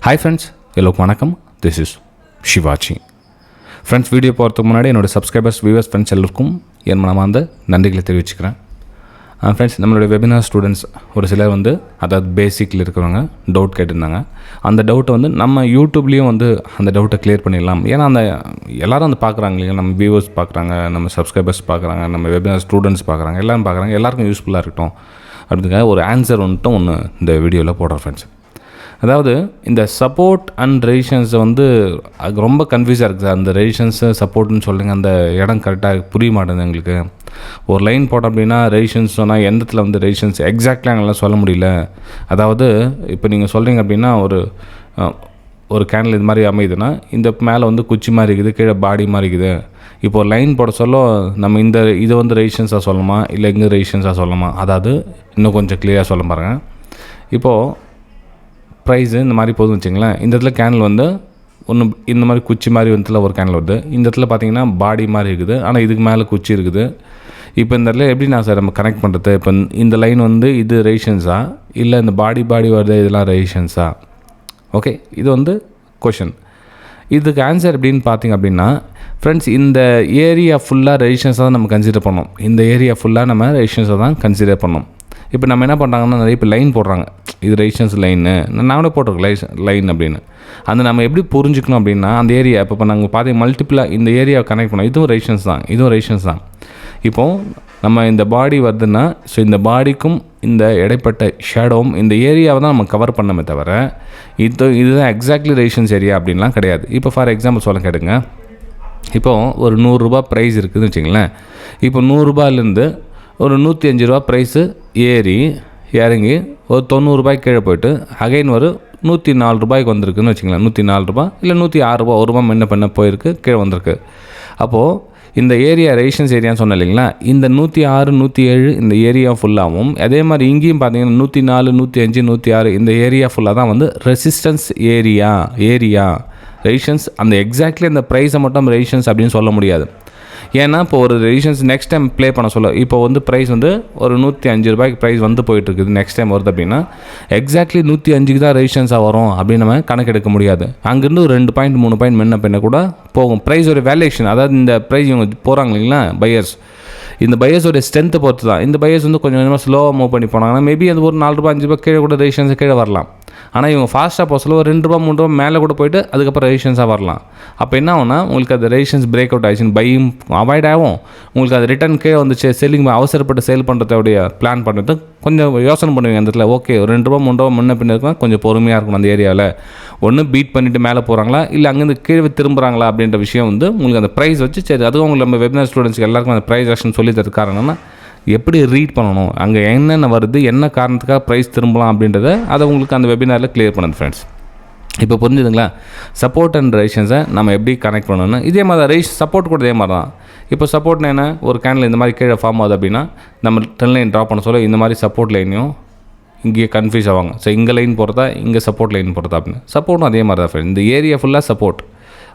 Hi friends, எல்லோருக்கும் வணக்கம். This is Shivaji. Friends, video போகிறதுக்கு முன்னாடி என்னோடய சப்ஸ்கிரைபர்ஸ், வியூவர்ஸ், ஃப்ரெண்ட்ஸ் எல்லோருக்கும் என் மனமார்ந்த நன்றிகளை தெரிவிச்சுக்கிறேன். ஃப்ரெண்ட்ஸ், நம்மளுடைய வெபினார் ஸ்டூடெண்ட்ஸ் ஒரு சிலர் அதாவது பேசிக்கில் இருக்கிறவங்க டவுட் கேட்டிருந்தாங்க. அந்த டவுட்டை நம்ம யூடியூப்லேயும் அந்த டவுட்டை கிளியர் பண்ணிடலாம். ஏன்னா எல்லோரும் பார்க்குறாங்க இல்லையா, நம்ம வியூவர்ஸ் பார்க்குறாங்க, நம்ம சப்ஸ்கிரைபர்ஸ் பார்க்குறாங்க, நம்ம வெபினார் ஸ்டூடெண்ட்ஸ் பார்க்குறாங்க, எல்லோரும் பார்க்குறாங்க, எல்லாருக்கும் யூஸ்ஃபுல்லாக இருக்கட்டும் அப்படிங்கிறதுக்காக ஒரு ஆன்சர் ஒன்று இந்த வீடியோவில் போடுறோம். ஃப்ரெண்ட்ஸ், அதாவது இந்த சப்போர்ட் அண்ட் ரெசிஸ்டன்ஸ் அது ரொம்ப கன்ஃபியூஸாக இருக்குது. அந்த ரெசிஸ்டன்ஸு சப்போர்ட்னு சொல்லுங்க, அந்த இடம் கரெக்டாக புரிய மாட்டேங்குது எங்களுக்கு. ஒரு லைன் போட்டோம் அப்படின்னா ரெசிஸ்டன்ஸ் சொன்னால் எந்த இடத்துல ரெசிஸ்டன்ஸ் எக்ஸாக்ட்லி எங்களால் சொல்ல முடியல. அதாவது இப்போ நீங்கள் சொல்கிறீங்க அப்படின்னா ஒரு கேண்டில் இது மாதிரி அமையுதுன்னா இந்த மேலே குச்சி மாதிரி இருக்குது, கீழே பாடி மாதிரி இருக்குது. இப்போ ஒரு லைன் போட சொல்ல நம்ம இது ரெசிஸ்டன்ஸாக சொல்லணுமா இல்லை இங்கே ரெசிஸ்டன்ஸாக சொல்லணுமா, அதாவது இன்னும் கொஞ்சம் கிளியராக சொல்ல பாருங்கள். இப்போது ப்ரைஸு இந்த மாதிரி போதும்னு வச்சுங்களேன். இந்த இடத்துல கேண்டில் ஒன்று இந்த மாதிரி குச்சி மாதிரி ஒரு கேண்டில் வருது. இந்த இடத்துல பார்த்தீங்கன்னா பாடி மாதிரி இருக்குது, ஆனால் இதுக்கு மேலே குச்சி இருக்குது. இப்போ இந்த இடத்துல எப்படி சார் நம்ம கனெக்ட் பண்ணுறது? இப்போ இந்த லைன் இது ரெசிஸ்டன்ஸா இல்லை இந்த பாடி வருது இதெல்லாம் ரெசிஸ்டன்ஸா? ஓகே, இது கொஷின். இதுக்கு ஆன்சர் எப்படின்னு பார்த்தீங்க அப்படின்னா ஃப்ரெண்ட்ஸ், இந்த ஏரியா ஃபுல்லாக ரெசிஸ்டன்ஸாக தான் நம்ம கன்சிடர் பண்ணோம். இந்த ஏரியா ஃபுல்லாக நம்ம ரெசிஸ்டன்ஸாக தான் கன்சிடர் பண்ணோம். இப்போ நம்ம என்ன பண்ணுறாங்கன்னா நிறைய இப்போ லைன் போடுறாங்க, இது ரெசிஸ்டன்ஸ் லைனு, நாங்களே போட்டிருக்கோம் லைன் அப்படின்னு. நம்ம எப்படி புரிஞ்சுக்கணும் அப்படின்னா அந்த ஏரியா இப்போ நாங்கள் பார்த்தீங்க மல்டிப்புளாக இந்த ஏரியாவை கனெக்ட் பண்ணோம். இதுவும் ரெசிஸ்டன்ஸ் தான். இப்போது நம்ம இந்த பாடி வருதுன்னா ஸோ இந்த பாடிக்கும் இந்த இடைப்பட்ட ஷேடோவும் இந்த ஏரியாவை தான் நம்ம கவர் பண்ணமே தவிர இதுதான் எக்ஸாக்ட்லி ரெசிஸ்டன்ஸ் ஏரியா அப்படின்லாம் கிடையாது. இப்போ ஃபார் எக்ஸாம்பிள் சொல்ல கேட்டுங்க. இப்போது ஒரு 100 ரூபா ப்ரைஸ் இருக்குதுன்னு வச்சுங்களேன். இப்போ 100 ரூபாயிலேருந்து ஒரு 105 ரூபா ப்ரைஸு இறங்கி ஒரு 90 ரூபாய்க்கு கீழே போய்ட்டு அகைன் ஒரு 104 ரூபாய்க்கு வந்திருக்குன்னு வச்சுக்கலாம். 104 ரூபா இல்லை 106 ரூபா, ஒரு ரூபா முன்ன பண்ண போயிருக்கு, கீழே வந்திருக்கு. அப்போது இந்த ஏரியா ரெசிஸ்டன்ஸ் ஏரியான்னு சொன்னேன் இல்லைங்களா, இந்த 106 107 இந்த ஏரியா ஃபுல்லாகவும், அதே மாதிரி இங்கேயும் பார்த்தீங்கன்னா 104 105 106 இந்த ஏரியா ஃபுல்லாக தான் ரெசிஸ்டன்ஸ் ஏரியா ரெசிஸ்டன்ஸ். அந்த எக்ஸாக்ட்லி அந்த ப்ரைஸை மட்டும் ரெசிஸ்டன்ஸ் அப்படின்னு சொல்ல முடியாது. ஏன்னா இப்போ ஒரு ரெசிஸ்டன்ஸ் நெக்ஸ்ட் டைம் ப்ளே பண்ண சொல்ல இப்போ ப்ரைஸ் ஒரு 105 ரூபாய்க்கு ப்ரைஸ் போயிட்டுருக்குது, நெக்ஸ்ட் டைம் வருது அப்படின்னா எக்ஸாக்ட்லி 105க்கு தான் ரெசிஸ்டன்ஸாக வரும் அப்படின்னு நம்ம கணக்கெடுக்க முடியாது. அங்கேருந்து ஒரு 2 பாயிண்ட் 3 பாயிண்ட் முன்ன பின்ன கூட போகும். ப்ரைஸ் ஒரு வேல்யூஷன், அதாவது இந்த ப்ரைஸ் இவங்க போகிறாங்க இல்லைங்களா பையர்ஸ், இந்த பையர்ஸோட ஸ்ட்ரென்த்தை பொறுத்து தான். இந்த பையர்ஸ் கொஞ்சம் கொஞ்சமாக ஸ்லோவாக மூவ் பண்ணி போனாங்கன்னா மேபி அது ஒரு 4 ரூபா 5 ரூபா கீழே கூட ரெசிஸ்டன்ஸை கீழே வரலாம். ஆனால் இவங்க ஃபாஸ்ட்டாக போக சொல்ல ஒரு 2 ரூபா 3 ரூபா மேலே கூட போய்ட்டு அதுக்கப்புறம் ரெசிஸ்டன்ஸாக வரலாம். அப்போ என்ன ஆகும்னா உங்களுக்கு அது ரெசிஸ்டன்ஸ் பிரேக் அவுட் ஆகிடுச்சு, பையும் அவாய்ட் ஆகும். உங்களுக்கு அது ரிட்டர்ன் கீழே செல்லிங் அவசரப்பட்டு சேல் பண்ணுறதோடைய பிளான் பண்ணுறது கொஞ்சம் யோசனை பண்ணுவீங்க. அந்த இடத்துல ஓகே ஒரு 2 ரூபா 3 ரூபா முன்ன பின்ன இருக்குன்னா கொஞ்சம் பொறுமையாக இருக்கணும். அந்த ஏரியாவில் ஒன்று பீட் பண்ணிவிட்டு மேலே போகிறாங்களா இல்லை அங்கேருந்து கீழே திரும்புகிறாங்களா அப்படின்ற விஷயம் உங்களுக்கு அந்த ப்ரைஸ் வச்சு சரி. அதுவும் உங்களுக்கு நம்ம வெபினார் ஸ்டூடெண்ட்ஸ்க்கு எல்லாருக்கும் அந்த ப்ரைஸ் ஆக்ஷன் சொல்லி தர காரணம்னா எப்படி ரீட் பண்ணணும், அங்கே என்னென்ன வருது, என்ன காரணத்துக்காக ப்ரைஸ் திரும்பலாம் அப்படின்றத அதை உங்களுக்கு அந்த வெபினாரில் கிளியர் பண்ணுது ஃப்ரெண்ட்ஸ். இப்போ புரிஞ்சுதுங்களா? சப்போர்ட் அண்ட் ரெசிஸ்டன்ஸை நம்ம எப்படி கனெக்ட் பண்ணணும்னு இதே மாதிரி தான் சப்போர்ட் கூட இதே மாதிரி தான். இப்போ சப்போர்ட்னா என்ன, ஒரு கேண்டில் இந்த மாதிரி கீழே ஃபார்ம் ஆகுது அப்படின்னா நம்ம ட்ரெண்ட் லைன் ட்ரா பண்ண சொல்ல இந்த மாதிரி சப்போர்ட் லைனையும் இங்கேயே கன்ஃபியூஸ் ஆவாங்க. ஸோ இங்கே லைன் போகிறதா இங்கே சப்போர்ட் லைன் போகிறதா அப்படின்னு. சப்போர்ட்டும் அதே மாதிரி தான் ஃப்ரெண்ட், இந்த ஏரியா ஃபுல்லாக சப்போர்ட்.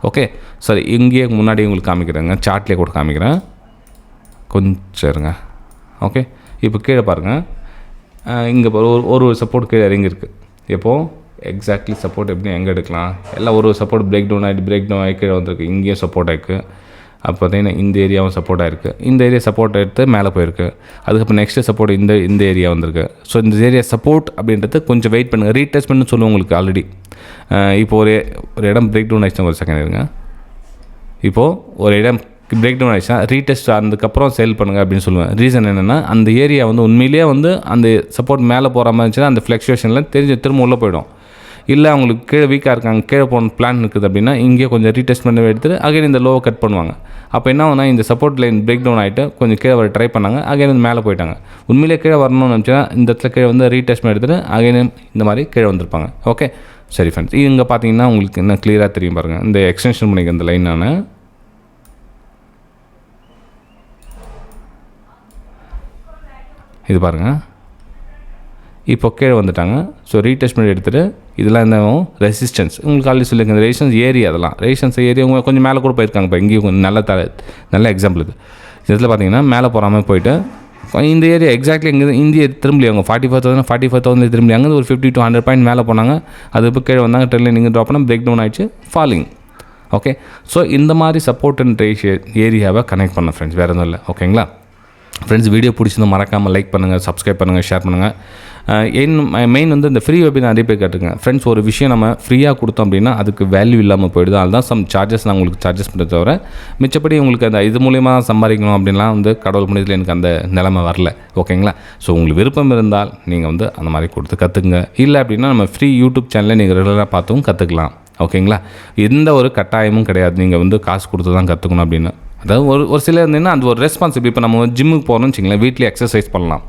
ஓகே சரி, இங்கேயே முன்னாடி உங்களுக்கு காமிக்கிறேங்க, சார்ட்லேயே கூட காமிக்கிறேன், கொஞ்சம் இருங்க. ஓகே, இப்போ கீழே பாருங்கள், இங்கே ஒரு சப்போர்ட் கீழே இறங்கியிருக்கு. எப்போது எக்ஸாக்ட்லி சப்போர்ட் எப்படி எங்கே எடுக்கலாம், எல்லாம் ஒரு சப்போர்ட் பிரேக் டவுன் ஆகி கீழே வந்திருக்கு. இங்கேயும் சப்போர்ட் ஆகிருக்கு. அப்போ பார்த்தீங்கன்னா இந்த ஏரியாவும் சப்போர்ட் ஆகிருக்கு. இந்த ஏரியா சப்போர்ட் எடுத்து மேலே போயிருக்கு. அதுக்கப்புறம் நெக்ஸ்ட்டு சப்போர்ட் இந்த ஏரியா வந்திருக்கு. ஸோ இந்த ஏரியா சப்போர்ட் அப்படின்றது கொஞ்சம் வெயிட் பண்ணுங்கள், ரீடெஸ்ட் பண்ணு சொல்லுவோம் உங்களுக்கு ஆல்ரெடி. இப்போ ஒரு இடம் பிரேக் டவுன் ஆகிடுச்சுன்னா ஒரு செகண்ட் இருங்க. இப்போது ஒரு இடம் பிரேக் டவுன் ஆகிடுச்சுன்னா ரீடெஸ்ட் அதுக்கப்புறம் சேல் பண்ணுங்கள் அப்படின்னு சொல்லுவேன். ரீசன் என்னென்னா அந்த ஏரியா உண்மையிலேயே அந்த சப்போர்ட் மேலே போகிற மாதிரி இருந்துச்சுன்னா அந்த ஃப்ளக்சுவேஷனில் திரும்ப உள்ளே போயிடும். இல்லை அவங்களுக்கு கீழே வீக்காக இருக்காங்க, கீழே போன பிளான் இருக்குது அப்படின்னா இங்கே கொஞ்சம் ரீடெஸ்ட் பண்ணி எடுத்துகிட்டு அகைன் இந்த லோவை கட் பண்ணுவாங்க. அப்போ என்ன ஆகுனா இந்த சப்போர்ட் லைன் பிரேக் டவுன் ஆகிட்டு கொஞ்சம் கீழே வர ட்ரை பண்ணாங்க, அகைன் மேலே போயிட்டாங்க. உண்மையிலே கீழே வரணும்னு நினச்சா இந்த இடத்துல கீழே ரீடெஸ்ட் பண்ணி எடுத்துகிட்டு அகைன் இந்த மாதிரி கீழே வந்திருப்பாங்க. ஓகே சரி ஃப்ரெண்ட்ஸ், இங்கே பார்த்தீங்கன்னா உங்களுக்கு என்ன கிளியராக தெரியும் பாருங்கள். இந்த எக்ஸ்டென்ஷன் பண்ணிக்க இந்த லைன் நான் இது பாருங்கள், இப்போ கீழே வந்துட்டாங்க. ஸோ ரீடெஸ்ட் பண்ணி எடுத்துகிட்டு இதெல்லாம் என்ன ரெசிஸ்டன்ஸ் உங்களுக்கு ஆல்ரெடி சொல்லியிருக்கேன். இந்த ரெசிஸ்டன்ஸ் ஏரியா அதெல்லாம் ரெசிஸ்டன்ஸ் ஏரியா அவங்க கொஞ்சம் மேலே கூட போயிருக்காங்க. இப்போ இங்கேயும் கொஞ்சம் நல்ல எக்ஸாம்பிள் இது. இதில் பார்த்தீங்கன்னா மேலே போகாமல் போயிட்டு இந்த ஏரியா எக்ஸாக்ட்லி எங்கே இந்தியா திரும்பி அவங்க 45,000 திரும்பி அங்கே ஒரு 50 to 100 பாயிண்ட் மேலே போனாங்க. அது இப்போ கீழே வந்தாங்க, ட்ரெயினில் நீங்கள் ட்ராப் பண்ணால் பிரேக் டவுன் ஆகிடுச்சு, ஃபாலிங். ஓகே, ஸோ இந்த மாதிரி சப்போர்ட் அண்ட் ரேஷியோ ஏரியாவை கனெக்ட் பண்ண ஃப்ரெண்ட்ஸ், வேறு எதுவும் இல்லை. ஓகேங்களா ஃப்ரெண்ட்ஸ், வீடியோ பிடிச்சிருந்தா மறக்காமல் லைக் பண்ணுங்கள், சப்ஸ்கிரைப் பண்ணுங்கள், ஷேர் பண்ணுங்கள். மெயின் வந்து இந்த ஃப்ரீ வெபினார் நிறைய பேர் கேட்டுருங்க ஃப்ரெண்ட்ஸ். ஒரு விஷயம் நம்ம ஃப்ரீயாக கொடுத்தோம் அப்படின்னா அதுக்கு வேல்யூ இல்லாமல் போயிடுது. அதுதான் சம் சார்ஜஸ் நான் உங்களுக்கு சார்ஜஸ் பண்ண தவிர மிச்சப்படி உங்களுக்கு அந்த இது மூலிமா சம்பாதிக்கணும் அப்படின்லாம் வந்து கடவுள் புண்ணியத்தில் எனக்கு அந்த நிலைமை வரல. ஓகேங்களா, ஸோ உங்களுக்கு விருப்பம் இருந்தால் நீங்கள் வந்து அந்த மாதிரி கொடுத்து கற்றுக்குங்க. இல்லை அப்படின்னா நம்ம ஃப்ரீ யூடியூப் சேனலில் நீங்கள் ரெகுலராக பார்த்தும் கற்றுக்கலாம். ஓகேங்களா, எந்த ஒரு கட்டாயமும் கிடையாது நீங்கள் வந்து காசு கொடுத்து தான் கற்றுக்கணும் அப்படின்னு. அதாவது ஒரு சில இருந்தீங்கன்னா அந்த ஒரு ரெஸ்பான்சிபிலிட்டி. இப்போ நம்ம ஜிம்முக்கு போகிறோம்னு வச்சிங்களேன், வீட்டிலே எக்ஸசைஸ் பண்ணலாம்.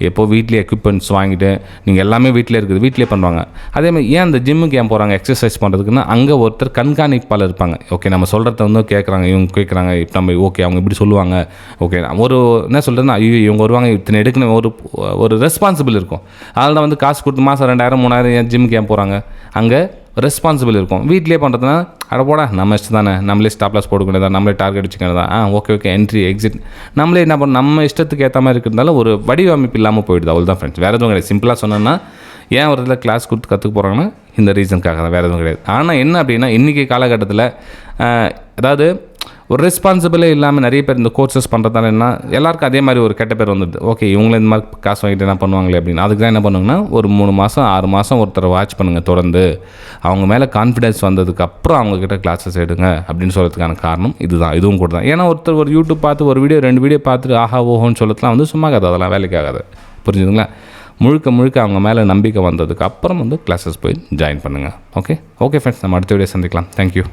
எப்போ வீட்டிலே எக்யூப்மெண்ட்ஸ் வாங்கிட்டு நீங்கள் எல்லாமே வீட்டிலே இருக்குது, வீட்டிலே பண்ணுவாங்க. அதேமாதிரி ஏன் அந்த ஜிம்முக்கு ஏன் போகிறாங்க எக்ஸசைஸ் பண்ணுறதுக்குன்னா, அங்கே ஒருத்தர் கண்காணிப்பால் இருப்பாங்க. ஓகே, நம்ம சொல்கிறத வந்து கேட்குறாங்க, இவங்க கேட்குறாங்க, இப்போ நம்ம ஓகே அவங்க இப்படி சொல்லுவாங்க, ஓகே ஒரு என்ன சொல்கிறதுன்னா ஐயோ இவங்க வருவாங்க இத்தனை எடுக்கணும், ஒரு ரெஸ்பான்சிபிள் இருக்கும். அதனால தான் வந்து காசு கொடுத்து மாதம் 2,000 3,000 ஏன் ஜிம்முக்கு ஏன் போகிறாங்க, அங்கே ரெஸ்பான்சிபிள் இருக்கும். வீட்டிலே பண்ணுறதுனா அட போடா நம்ம இஷ்டம் தானே, நம்மளே ஸ்டாப் லாஸ் போட்டுக்கிட்டதா, நம்மளே டார்கெட் வச்சுக்கிறதா, ஓகே என்ட்ரி எக்ஸிட் நம்மளே என்ன பண்ண நம்ம இஷ்டத்துக்கு ஏற்ற மாதிரி இருக்கிறதால ஒரு வடிவமைப்பு இல்லாமல் போயிடுது. அவ்வளோ தான் ஃப்ரெண்ட்ஸ், வேறு எதுவும் கிடையாது. சிம்பிளாக சொன்னோன்னா ஏன் ஒரு இதில் கிளாஸ் கொடுத்து கற்றுக்க போகிறாங்கன்னா இந்த ரீசனுக்காக தான், வேறு எதுவும் கிடையாது. ஆனால் என்ன அப்படின்னா இன்றைக்கி காலகட்டத்தில் அதாவது ஒரு ரெஸ்பான்சிபிளே இல்லாமல் நிறைய பேர் இந்த கோர்சஸ் பண்ணுறதால என்ன எல்லாருக்கும் அதே மாதிரி ஒரு கெட்ட பேர் வந்துடுது. ஓகே இவங்களும் இந்த மாதிரி காசு வாங்கிட்டு என்ன பண்ணுவாங்களே அப்படின்னு. அதுக்கு தான் என்ன பண்ணுவாங்கன்னா ஒரு 3 மாதம் 6 மாதம் ஒருத்தரை வாட்ச் பண்ணுங்கள் தொடர்ந்து. அவங்க மேலே கான்ஃபிடென்ஸ் வந்ததுக்கப்புறம் அவங்கக்கிட்ட கிளாஸஸ் எடுங்க அப்படின்னு சொல்கிறதுக்கான காரணம் இதுதான், இதுவும் கூட தான். ஏன்னா ஒருத்தர் ஒரு யூடியூப் பார்த்து ஒரு வீடியோ 2 வீடியோ பார்த்துட்டு ஆஹா ஓஹோன்னு சொல்லலாம் வந்து சும்மா கதை, அதெல்லாம் வேலைக்காகாது. புரிஞ்சுதுங்களா, முழுக்க அவங்க மேலே நம்பிக்கை வந்ததுக்கு அப்புறம் வந்து கிளாஸஸ் போய் ஜாயின் பண்ணுங்கள். ஓகே ஃப்ரெண்ட்ஸ், நம்ம அடுத்த வீடியோ சந்திக்கலாம். தேங்க்யூ.